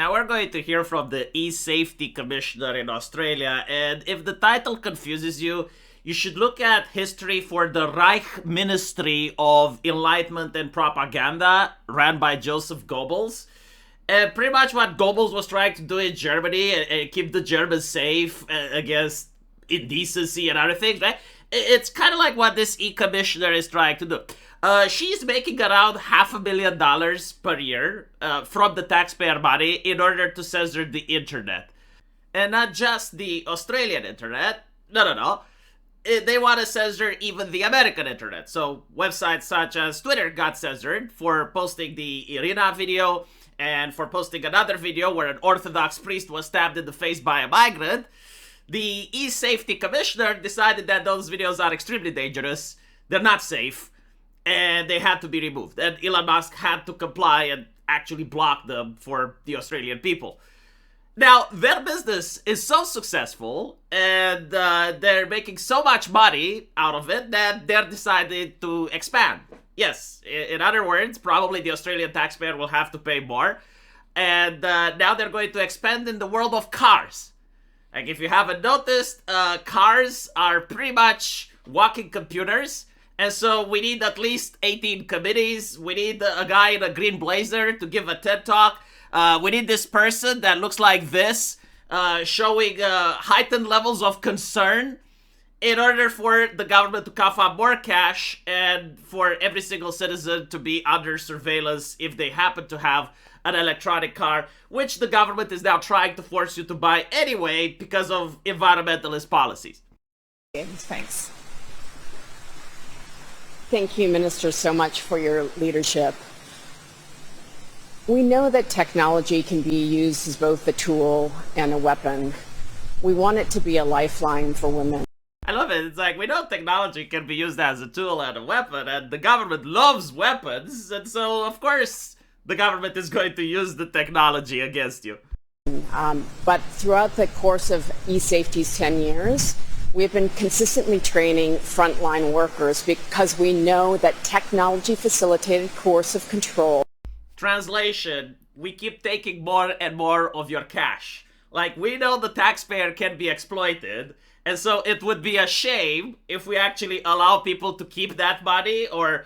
Now we're going to hear from the e-safety commissioner in Australia, and if the title confuses you, you should look at history for the Reich Ministry of Enlightenment and Propaganda, ran by Joseph Goebbels. And pretty much what Goebbels was trying to do in Germany and keep the Germans safe against indecency and other things, right? It's kind of like what this e-commissioner is trying to do. She's making around $500,000 per year from the taxpayer money in order to censor the internet. And not just the Australian internet. No. They want to censor even the American internet. So websites such as Twitter got censored for posting the Irina video and for posting another video where an Orthodox priest was stabbed in the face by a migrant. The e-safety commissioner decided that those videos are extremely dangerous, they're not safe, and they had to be removed. And Elon Musk had to comply and actually block them for the Australian people. Now, their business is so successful, and they're making so much money out of it that they're decided to expand. Yes, in other words, probably the Australian taxpayer will have to pay more. And now they're going to expand in the world of cars. Like, if you haven't noticed, cars are pretty much walking computers. And so we need at least 18 committees. We need a guy in a green blazer to give a TED Talk. We need this person that looks like this, showing heightened levels of concern in order for the government to cough up more cash and for every single citizen to be under surveillance if they happen to have an electronic car, which the government is now trying to force you to buy anyway because of environmentalist policies. Thanks. Thank you, Minister, so much for your leadership. We know that technology can be used as both a tool and a weapon. We want it to be a lifeline for women. I love it. It's like, we know technology can be used as a tool and a weapon, and the government loves weapons, and so, of course, the government is going to use the technology against you. But throughout the course of eSafety's 10 years, we've been consistently training frontline workers because we know that technology-facilitated coercive control. Translation, we keep taking more and more of your cash. Like, we know the taxpayer can be exploited, and so it would be a shame if we actually allow people to keep that money or,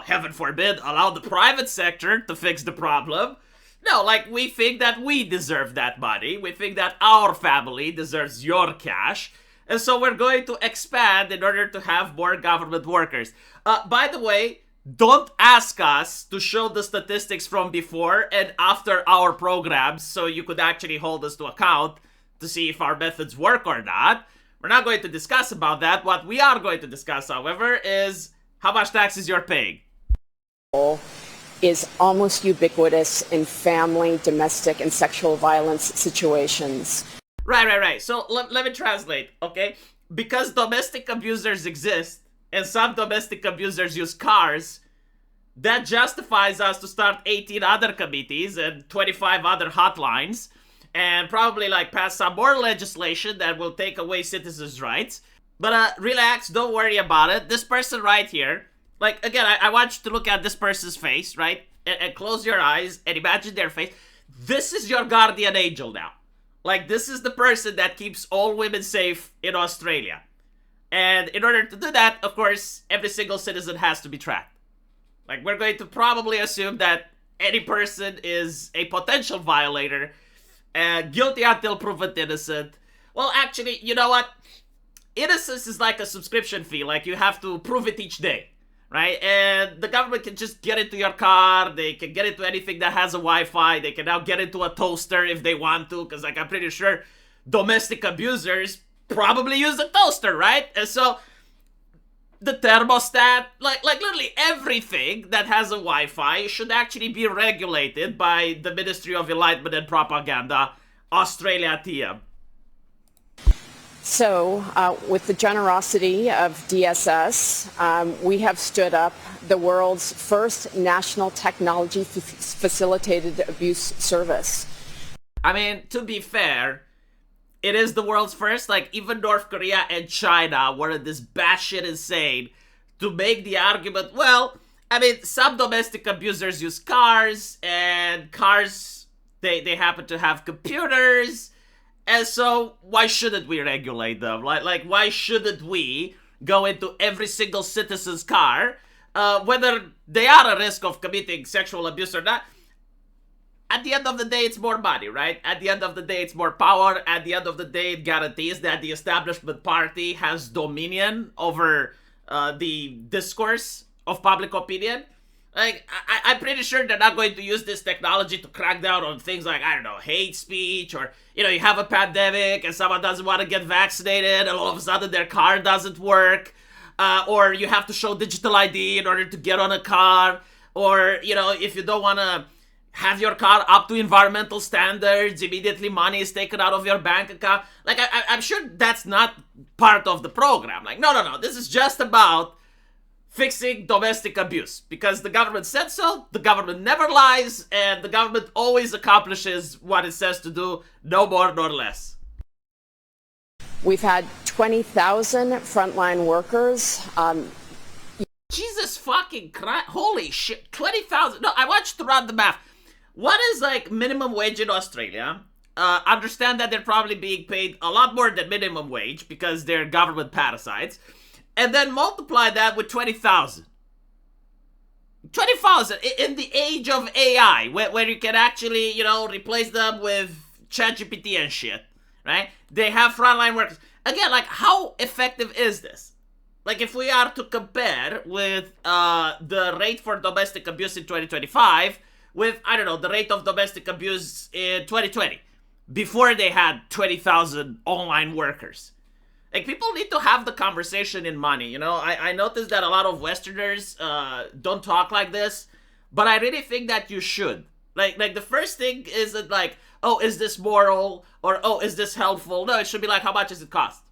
heaven forbid, allow the private sector to fix the problem. No, like, we think that we deserve that money. We think that our family deserves your cash. And so we're going to expand in order to have more government workers. By the way, don't ask us to show the statistics from before and after our programs so you could actually hold us to account to see if our methods work or not. We're not going to discuss about that. What we are going to discuss, however, is how much taxes you're paying. Is almost ubiquitous in family, domestic, and sexual violence situations. Right. So let me translate, okay? Because domestic abusers exist, and some domestic abusers use cars, that justifies us to start 18 other committees and 25 other hotlines, and probably pass some more legislation that will take away citizens' rights. But relax, don't worry about it. This person right here, again, I want you to look at this person's face, right? And close your eyes and imagine their face. This is your guardian angel now. This is the person that keeps all women safe in Australia. And in order to do that, of course, every single citizen has to be tracked. We're going to probably assume that any person is a potential violator, guilty until proven innocent. Well, actually, you know what? Innocence is like a subscription fee. You have to prove it each day, right? And the government can just get into your car. They can get into anything that has a Wi-Fi. They can now get into a toaster if they want to, because I'm pretty sure domestic abusers probably use a toaster, right? And so the thermostat, literally everything that has a Wi-Fi should actually be regulated by the Ministry of Enlightenment and Propaganda, Australia TM. So, with the generosity of DSS, we have stood up the world's first national technology-facilitated abuse service. I mean, to be fair, it is the world's first. Even North Korea and China were this batshit insane to make the argument, well, I mean, some domestic abusers use cars, and cars They happen to have computers. And so why shouldn't we regulate them? Like why shouldn't we go into every single citizen's car, whether they are at risk of committing sexual abuse or not? At the end of the day, it's more money, right? At the end of the day, it's more power. At the end of the day, it guarantees that the establishment party has dominion over the discourse of public opinion. Like, I'm pretty sure they're not going to use this technology to crack down on things like, I don't know, hate speech, or, you know, you have a pandemic and someone doesn't want to get vaccinated and all of a sudden their car doesn't work, or you have to show digital ID in order to get on a car, or, you know, if you don't want to have your car up to environmental standards, immediately money is taken out of your bank account. Like, I'm sure that's not part of the program. Like, no, this is just about fixing domestic abuse, because the government said so, the government never lies, and the government always accomplishes what it says to do, no more nor less. We've had 20,000 frontline workers. Jesus fucking Christ, holy shit, 20,000. No, I watched to run the math. What is like minimum wage in Australia? Understand that they're probably being paid a lot more than minimum wage because they're government parasites. And then multiply that with 20,000. 20,000 in the age of AI, where you can actually, you know, replace them with ChatGPT and shit, right? They have frontline workers. Again, like, how effective is this? Like, if we are to compare with the rate for domestic abuse in 2025 with, I don't know, the rate of domestic abuse in 2020, before they had 20,000 online workers. Like, people need to have the conversation in money, you know? I noticed that a lot of Westerners don't talk like this, but I really think that you should. Like the first thing isn't like, oh, is this moral? Or, oh, is this helpful? No, it should be like, how much does it cost?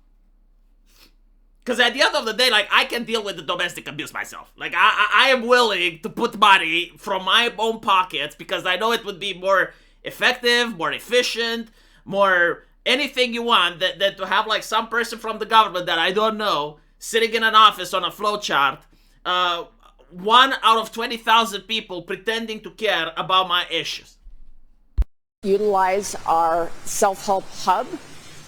Because at the end of the day, like, I can deal with the domestic abuse myself. Like, I am willing to put money from my own pockets because I know it would be more effective, more efficient, more anything you want than to have, like, some person from the government that I don't know sitting in an office on a flowchart, 1 out of 20,000 people pretending to care about my issues. Utilize our self-help hub,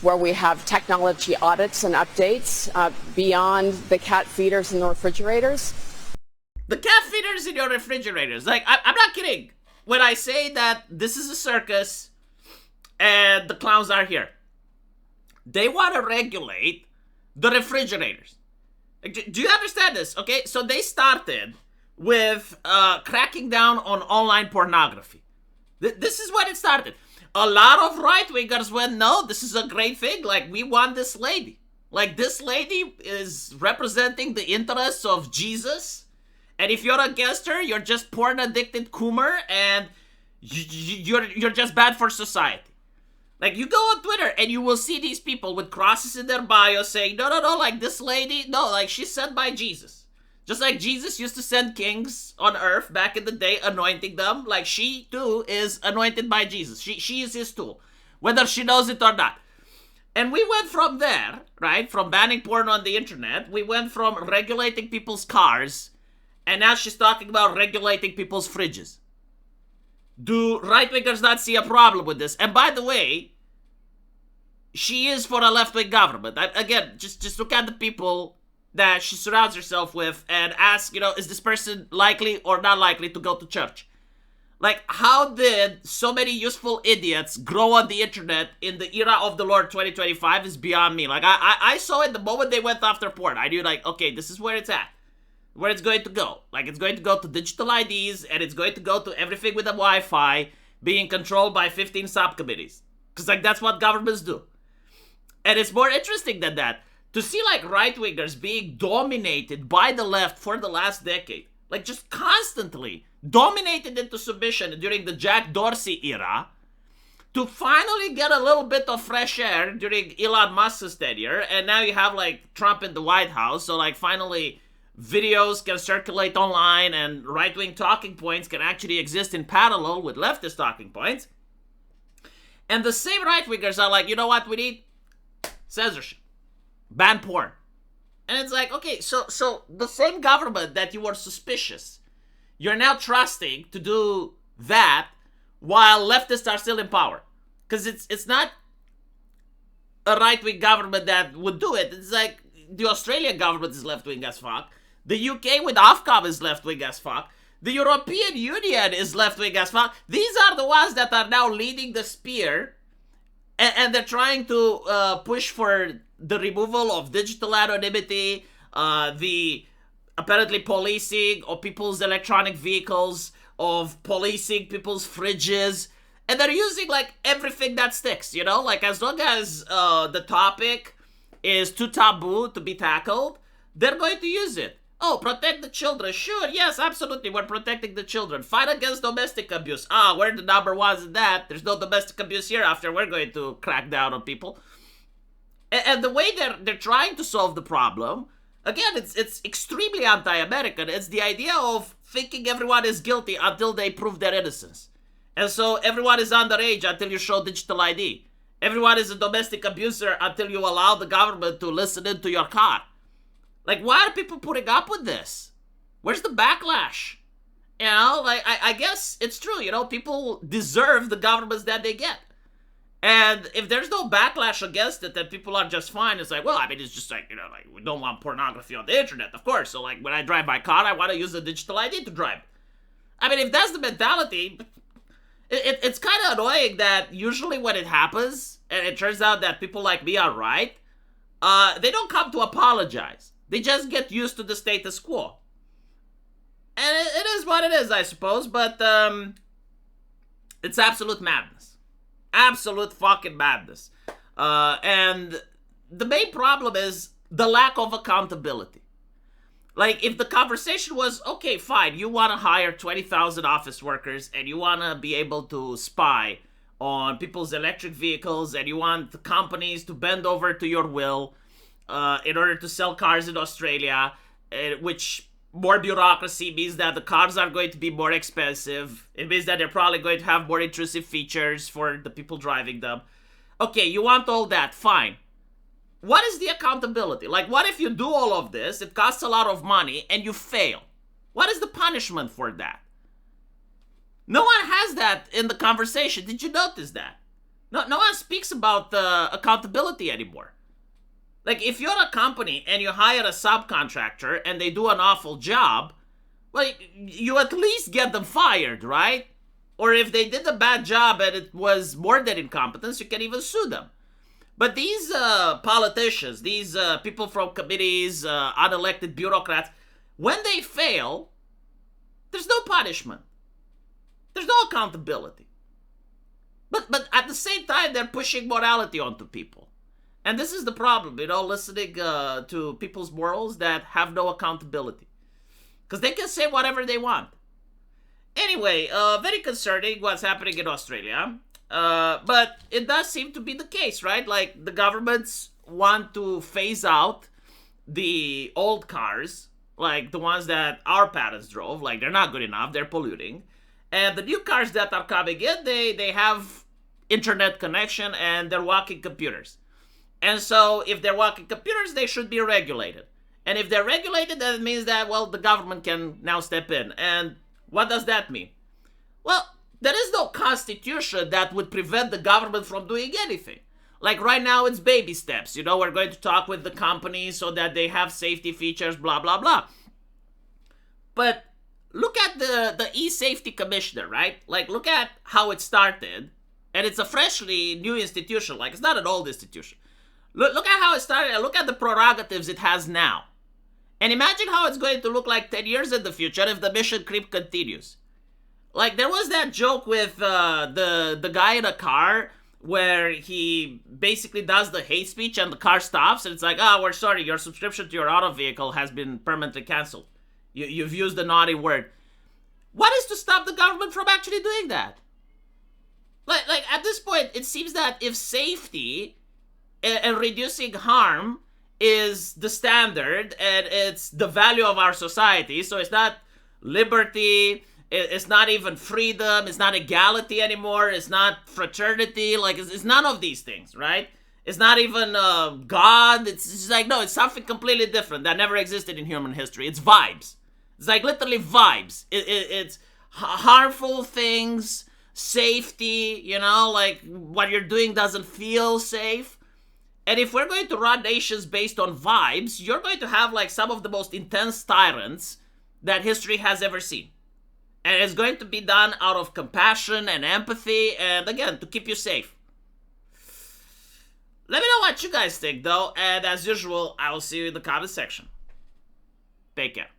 where we have technology audits and updates beyond the cat feeders and the refrigerators. The cat feeders in your refrigerators. Like, I'm not kidding when I say that this is a circus and the clowns are here. They want to regulate the refrigerators. Like, do you understand this? Okay, so they started with cracking down on online pornography. This is when it started. A lot of right-wingers went, no, this is a great thing. Like, we want this lady. Like, this lady is representing the interests of Jesus. And if you're against her, you're just porn-addicted coomer, and you're just bad for society. Like, you go on Twitter, and you will see these people with crosses in their bio saying, no, like, this lady, no, like, she's sent by Jesus. Just like Jesus used to send kings on earth back in the day, anointing them, like, she, too, is anointed by Jesus. She is his tool, whether she knows it or not. And we went from there, right, from banning porn on the internet, we went from regulating people's cars, and now she's talking about regulating people's fridges. Do right-wingers not see a problem with this? And by the way, she is for a left-wing government. Again, just look at the people that she surrounds herself with and ask, you know, is this person likely or not likely to go to church? Like, how did so many useful idiots grow on the internet in the era of the Lord 2025 is beyond me. Like, I saw it the moment they went after porn. I knew, like, okay, this is where it's at. Where it's going to go. Like, it's going to go to digital IDs, and it's going to go to everything with a Wi-Fi being controlled by 15 subcommittees. Because, like, that's what governments do. And it's more interesting than that. To see, like, right-wingers being dominated by the left for the last decade. Like, just constantly dominated into submission during the Jack Dorsey era. To finally get a little bit of fresh air during Elon Musk's tenure. And now you have, like, Trump in the White House. So, like, finally videos can circulate online and right-wing talking points can actually exist in parallel with leftist talking points. And the same right-wingers are like, you know what we need? Censorship. Ban porn. And it's like, okay, so the same government that you were suspicious, you're now trusting to do that while leftists are still in power. Because it's not a right-wing government that would do it. It's like the Australian government is left-wing as fuck. The UK with Ofcom is left-wing as fuck. The European Union is left-wing as fuck. These are the ones that are now leading the spear, and they're trying to push for the removal of digital anonymity, the apparently policing of people's electronic vehicles, of policing people's fridges, and they're using like everything that sticks, you know? Like as long as the topic is too taboo to be tackled, they're going to use it. Oh, protect the children. Sure, yes, absolutely, we're protecting the children. Fight against domestic abuse. We're the number ones in that. There's no domestic abuse here. After we're going to crack down on people. And the way they're trying to solve the problem, again, it's extremely anti-American. It's the idea of thinking everyone is guilty until they prove their innocence. And so everyone is underage until you show digital ID. Everyone is a domestic abuser until you allow the government to listen into your car. Like, why are people putting up with this? Where's the backlash? You know, like, I guess it's true, you know, people deserve the governments that they get. And if there's no backlash against it, then people are just fine. It's like, well, I mean, it's just like, you know, like, we don't want pornography on the internet, of course. So, like, when I drive my car, I want to use a digital ID to drive. I mean, if that's the mentality, it's kind of annoying that usually when it happens, and it turns out that people like me are right, they don't come to apologize. They just get used to the status quo. And it is what it is, I suppose, but it's absolute madness. Absolute fucking madness. And the main problem is the lack of accountability. Like, if the conversation was, okay, fine, you want to hire 20,000 office workers and you want to be able to spy on people's electric vehicles and you want the companies to bend over to your will in order to sell cars in Australia, which more bureaucracy means that the cars are going to be more expensive. It means that they're probably going to have more intrusive features for the people driving them. Okay, you want all that, fine. What is the accountability? Like, what if you do all of this, it costs a lot of money, and you fail? What is the punishment for that? No one has that in the conversation. Did you notice that? No one speaks about accountability anymore. Like, if you're a company and you hire a subcontractor and they do an awful job, well, you at least get them fired, right? Or if they did a bad job and it was more than incompetence, you can even sue them. But these politicians, these people from committees, unelected bureaucrats, when they fail, there's no punishment. There's no accountability. But at the same time, they're pushing morality onto people. And this is the problem, you know, listening to people's morals that have no accountability. Because they can say whatever they want. Anyway, very concerning what's happening in Australia. But it does seem to be the case, right? Like, the governments want to phase out the old cars, like the ones that our parents drove. Like, they're not good enough, they're polluting. And the new cars that are coming in, they have internet connection and they're walking computers. And so, if they're walking computers, they should be regulated. And if they're regulated, that means that, well, the government can now step in. And what does that mean? Well, there is no constitution that would prevent the government from doing anything. Like, right now, it's baby steps. You know, we're going to talk with the companies so that they have safety features, blah, blah, blah. But look at the e-safety commissioner, right? Like, look at how it started. And it's a freshly new institution. Like, it's not an old institution. Look at how it started, and look at the prerogatives it has now. And imagine how it's going to look like 10 years in the future if the mission creep continues. Like, there was that joke with the guy in a car where he basically does the hate speech and the car stops, and it's like, we're sorry, your subscription to your auto vehicle has been permanently canceled. You've used a naughty word. What is to stop the government from actually doing that? Like at this point, it seems that if safety and reducing harm is the standard and it's the value of our society, so it's not liberty, it's not even freedom, it's not equality anymore, it's not fraternity, like it's none of these things, right? It's not even God, it's just like, no, it's something completely different that never existed in human history. It's vibes. It's like literally vibes. It's harmful things, safety, like what you're doing doesn't feel safe. And if we're going to run nations based on vibes, you're going to have like some of the most intense tyrants that history has ever seen. And it's going to be done out of compassion and empathy, and again, to keep you safe. Let me know what you guys think, though, and as usual, I will see you in the comment section. Take care.